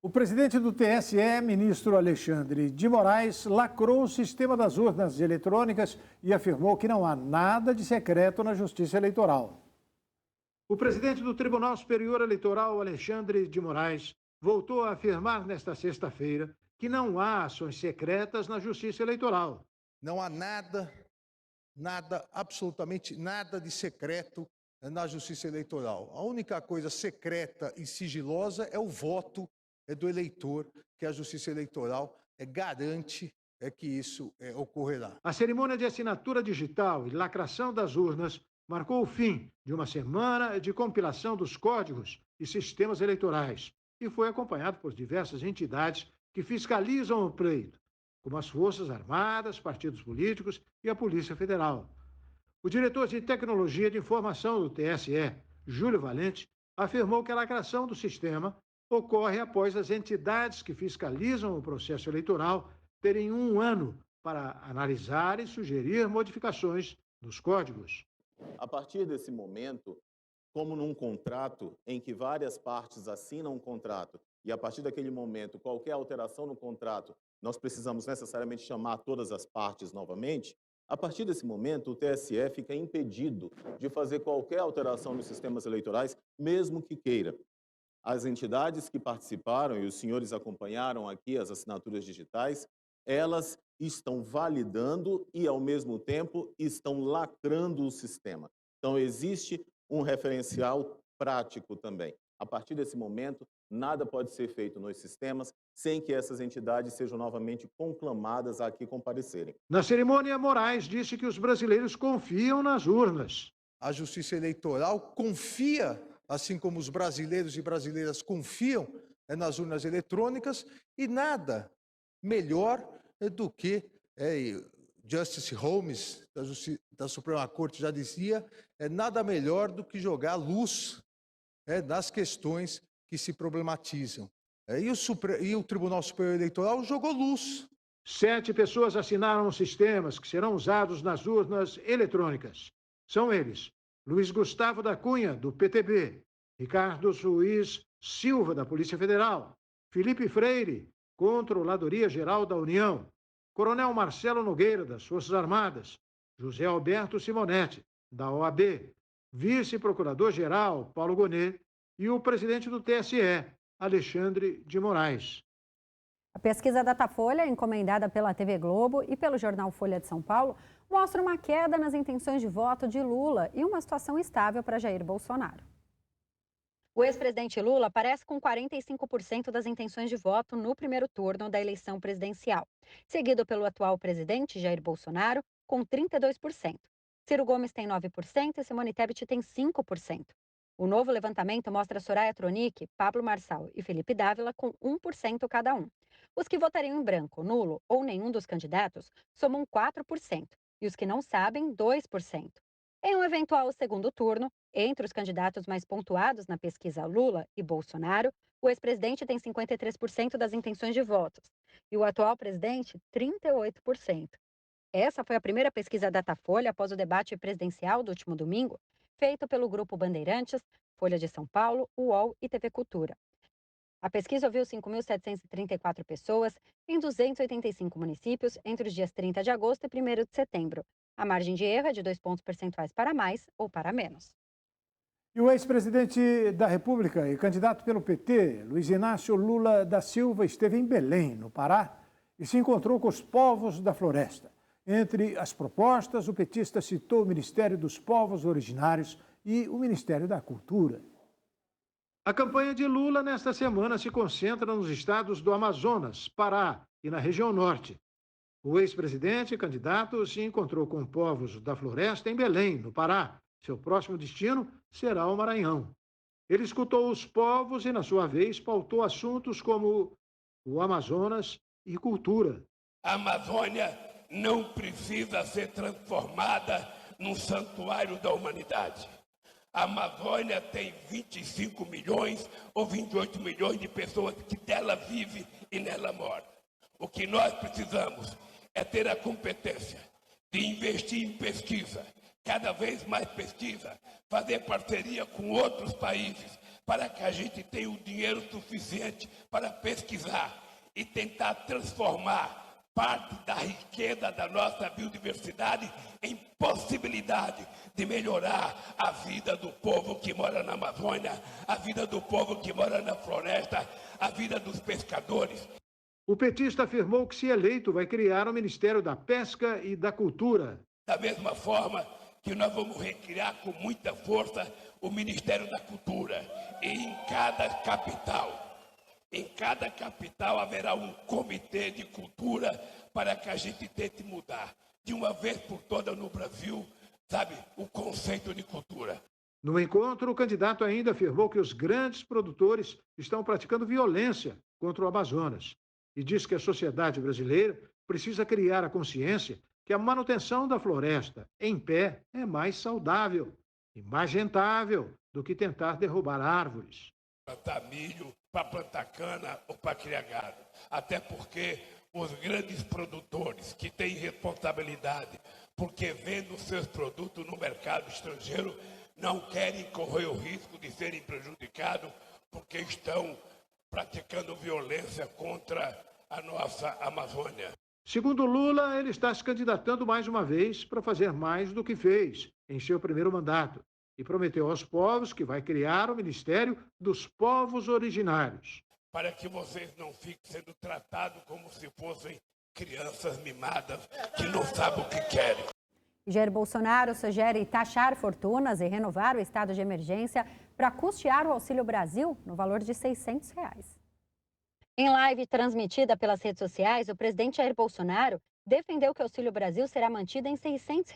O presidente do TSE, ministro Alexandre de Moraes, lacrou o sistema das urnas eletrônicas e afirmou que não há nada de secreto na Justiça Eleitoral. O presidente do Tribunal Superior Eleitoral, Alexandre de Moraes, voltou a afirmar nesta sexta-feira que não há ações secretas na Justiça Eleitoral. Não há nada, absolutamente nada de secreto na Justiça Eleitoral. A única coisa secreta e sigilosa é o voto do eleitor, que a Justiça Eleitoral garante que isso ocorrerá. A cerimônia de assinatura digital e lacração das urnas marcou o fim de uma semana de compilação dos códigos e sistemas eleitorais e foi acompanhado por diversas entidades que fiscalizam o pleito, como as Forças Armadas, partidos políticos e a Polícia Federal. O diretor de Tecnologia de Informação do TSE, Júlio Valente, afirmou que a lacração do sistema ocorre após as entidades que fiscalizam o processo eleitoral terem um ano para analisar e sugerir modificações nos códigos. A partir desse momento, como num contrato em que várias partes assinam um contrato, e a partir daquele momento, qualquer alteração no contrato, nós precisamos necessariamente chamar todas as partes novamente, a partir desse momento, o TSE fica impedido de fazer qualquer alteração nos sistemas eleitorais, mesmo que queira. As entidades que participaram, e os senhores acompanharam aqui as assinaturas digitais, elas estão validando e, ao mesmo tempo, estão lacrando o sistema. Então, existe um referencial prático também. A partir desse momento, nada pode ser feito nos sistemas sem que essas entidades sejam novamente conclamadas a aqui comparecerem. Na cerimônia, Moraes disse que os brasileiros confiam nas urnas. A Justiça Eleitoral confia, assim como os brasileiros e brasileiras confiam nas urnas eletrônicas, e nada melhor do que Justice Holmes, da Suprema Corte, já dizia, nada melhor do que jogar luz nas questões que se problematizam. E o Tribunal Superior Eleitoral jogou luz. 7 pessoas assinaram os sistemas que serão usados nas urnas eletrônicas. São eles: Luiz Gustavo da Cunha, do PTB, Ricardo Ruiz Silva, da Polícia Federal, Felipe Freire, Controladoria Geral da União, Coronel Marcelo Nogueira, das Forças Armadas, José Alberto Simonetti, da OAB, Vice-Procurador-Geral Paulo Gonet e o presidente do TSE, Alexandre de Moraes. A pesquisa Datafolha, encomendada pela TV Globo e pelo jornal Folha de São Paulo, mostra uma queda nas intenções de voto de Lula e uma situação estável para Jair Bolsonaro. O ex-presidente Lula aparece com 45% das intenções de voto no primeiro turno da eleição presidencial, seguido pelo atual presidente Jair Bolsonaro, com 32%. Ciro Gomes tem 9% e Simone Tebet tem 5%. O novo levantamento mostra Soraya Tronic, Pablo Marçal e Felipe Dávila com 1% cada um. Os que votariam em branco, nulo ou nenhum dos candidatos somam 4% e os que não sabem, 2%. Em um eventual segundo turno, entre os candidatos mais pontuados na pesquisa Lula e Bolsonaro, o ex-presidente tem 53% das intenções de votos e o atual presidente, 38%. Essa foi a primeira pesquisa Datafolha após o debate presidencial do último domingo, feito pelo Grupo Bandeirantes, Folha de São Paulo, UOL e TV Cultura. A pesquisa ouviu 5.734 pessoas em 285 municípios entre os dias 30 de agosto e 1º de setembro. A margem de erro é de 2 pontos percentuais para mais ou para menos. E o ex-presidente da República e candidato pelo PT, Luiz Inácio Lula da Silva, esteve em Belém, no Pará, e se encontrou com os povos da floresta. Entre as propostas, o petista citou o Ministério dos Povos Originários e o Ministério da Cultura. A campanha de Lula nesta semana se concentra nos estados do Amazonas, Pará e na região norte. O ex-presidente e candidato se encontrou com povos da floresta em Belém, no Pará. Seu próximo destino será o Maranhão. Ele escutou os povos e, na sua vez, pautou assuntos como o Amazonas e cultura. A Amazônia não precisa ser transformada num santuário da humanidade. A Amazônia tem 25 milhões ou 28 milhões de pessoas que dela vivem e nela moram. O que nós precisamos é ter a competência de investir em pesquisa, cada vez mais pesquisa, fazer parceria com outros países para que a gente tenha o dinheiro suficiente para pesquisar e tentar transformar parte da riqueza da nossa biodiversidade em possibilidade de melhorar a vida do povo que mora na Amazônia, a vida do povo que mora na floresta, a vida dos pescadores. O petista afirmou que, se eleito, vai criar o Ministério da Pesca e da Cultura. Da mesma forma que nós vamos recriar com muita força o Ministério da Cultura. E em cada capital haverá um comitê de cultura para que a gente tente mudar, de uma vez por todas no Brasil, sabe, o conceito de cultura. No encontro, o candidato ainda afirmou que os grandes produtores estão praticando violência contra o Amazonas e diz que a sociedade brasileira precisa criar a consciência que a manutenção da floresta em pé é mais saudável e mais rentável do que tentar derrubar árvores. Plantar milho, para plantar cana ou para criar gado. Até porque os grandes produtores que têm responsabilidade, porque vendem os seus produtos no mercado estrangeiro, não querem correr o risco de serem prejudicados porque estão praticando violência contra a nossa Amazônia. Segundo Lula, ele está se candidatando mais uma vez para fazer mais do que fez em seu primeiro mandato e prometeu aos povos que vai criar o Ministério dos Povos Originários. Para que vocês não fiquem sendo tratados como se fossem crianças mimadas que não sabem o que querem. Jair Bolsonaro sugere taxar fortunas e renovar o estado de emergência para custear o Auxílio Brasil no valor de R$ 600. Em live transmitida pelas redes sociais, o presidente Jair Bolsonaro defendeu que o Auxílio Brasil será mantido em R$ 600.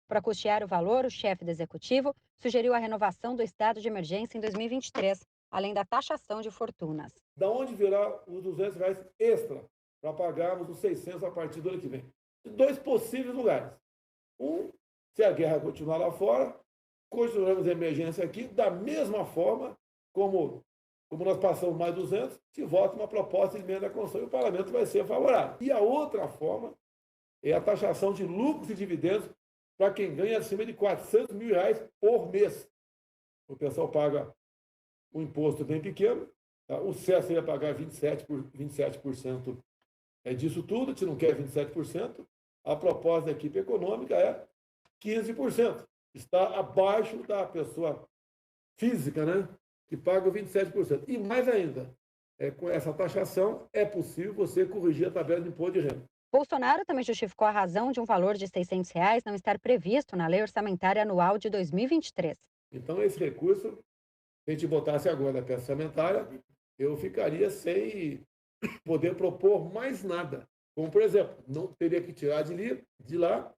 Para custear o valor, o chefe do executivo sugeriu a renovação do estado de emergência em 2023, além da taxação de fortunas. Da onde virá os R$200 extra para pagarmos os 600 a partir do ano que vem? De dois possíveis lugares. Um, se a guerra continuar lá fora, continuaremos a emergência aqui, da mesma forma como nós passamos mais 200, se vota uma proposta de emenda à Constituição e o parlamento vai ser favorável. E a outra forma é a taxação de lucros e dividendos para quem ganha acima de R$400 mil por mês. O pessoal paga um imposto bem pequeno, tá? O CES ia pagar 27% disso tudo, se não quer 27%, a proposta da equipe econômica é 15%. Está abaixo da pessoa física, né, que paga 27%. E mais ainda, com essa taxação, é possível você corrigir a tabela de imposto de renda. Bolsonaro também justificou a razão de um valor de R$ 600 não estar previsto na Lei Orçamentária Anual de 2023. Então, esse recurso, se a gente botasse agora na peça orçamentária, eu ficaria sem poder propor mais nada. Como, por exemplo, não teria que tirar de lá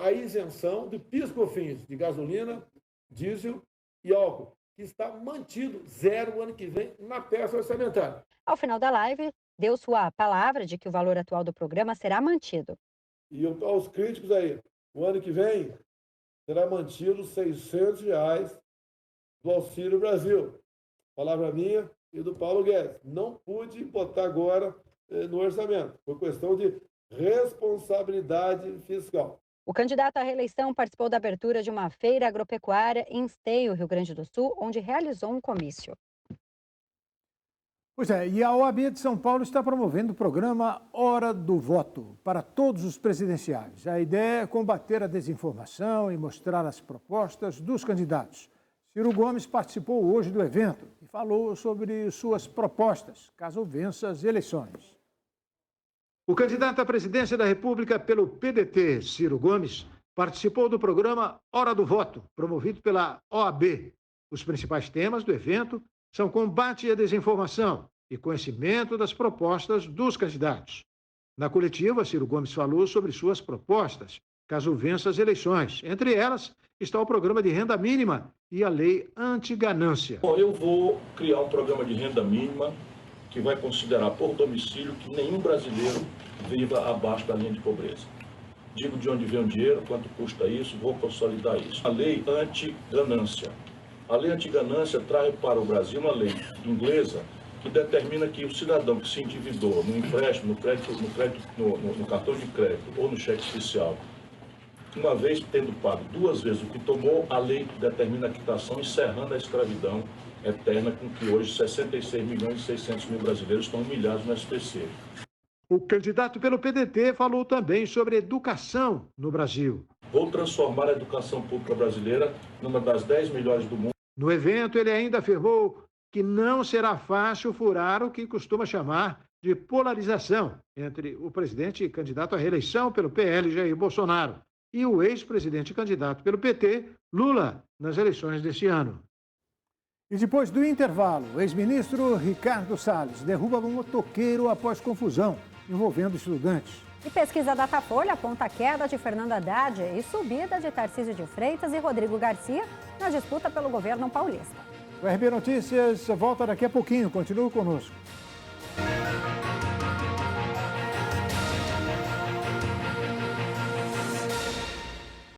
a isenção de PIS/COFINS, de gasolina, diesel e álcool, que está mantido zero o ano que vem na peça orçamentária. Ao final da live, deu sua palavra de que o valor atual do programa será mantido. E aos críticos aí, o ano que vem será mantido R$ 600 do Auxílio Brasil. Palavra minha e do Paulo Guedes. Não pude botar agora no orçamento, por questão de responsabilidade fiscal. O candidato à reeleição participou da abertura de uma feira agropecuária em Esteio, Rio Grande do Sul, onde realizou um comício. Pois é, e a OAB de São Paulo está promovendo o programa Hora do Voto para todos os presidenciáveis. A ideia é combater a desinformação e mostrar as propostas dos candidatos. Ciro Gomes participou hoje do evento e falou sobre suas propostas, caso vença as eleições. O candidato à presidência da República pelo PDT, Ciro Gomes, participou do programa Hora do Voto, promovido pela OAB. Os principais temas do evento são combate à desinformação e conhecimento das propostas dos candidatos. Na coletiva, Ciro Gomes falou sobre suas propostas, caso vença as eleições. Entre elas está o programa de renda mínima e a lei anti-ganância. Bom, eu vou criar um programa de renda mínima que vai considerar por domicílio que nenhum brasileiro viva abaixo da linha de pobreza. Digo de onde vem o dinheiro, quanto custa isso, vou consolidar isso. A lei anti-ganância. A lei anti-ganância traz para o Brasil uma lei inglesa que determina que o cidadão que se endividou no empréstimo, no cartão de crédito ou no cheque especial, uma vez tendo pago 2 vezes o que tomou, a lei determina a quitação, encerrando a escravidão eterna com que hoje 66 milhões e 600 mil brasileiros estão humilhados no SPC. O candidato pelo PDT falou também sobre educação no Brasil. Vou transformar a educação pública brasileira numa das 10 melhores do mundo. No evento, ele ainda afirmou que não será fácil furar o que costuma chamar de polarização entre o presidente e candidato à reeleição pelo PL, Jair Bolsonaro, e o ex-presidente candidato pelo PT, Lula, nas eleições deste ano. E depois do intervalo, o ex-ministro Ricardo Salles derruba um motoqueiro após confusão envolvendo estudantes. E pesquisa Datafolha aponta a queda de Fernando Haddad e subida de Tarcísio de Freitas e Rodrigo Garcia na disputa pelo governo paulista. O RB Notícias volta daqui a pouquinho. Continue conosco.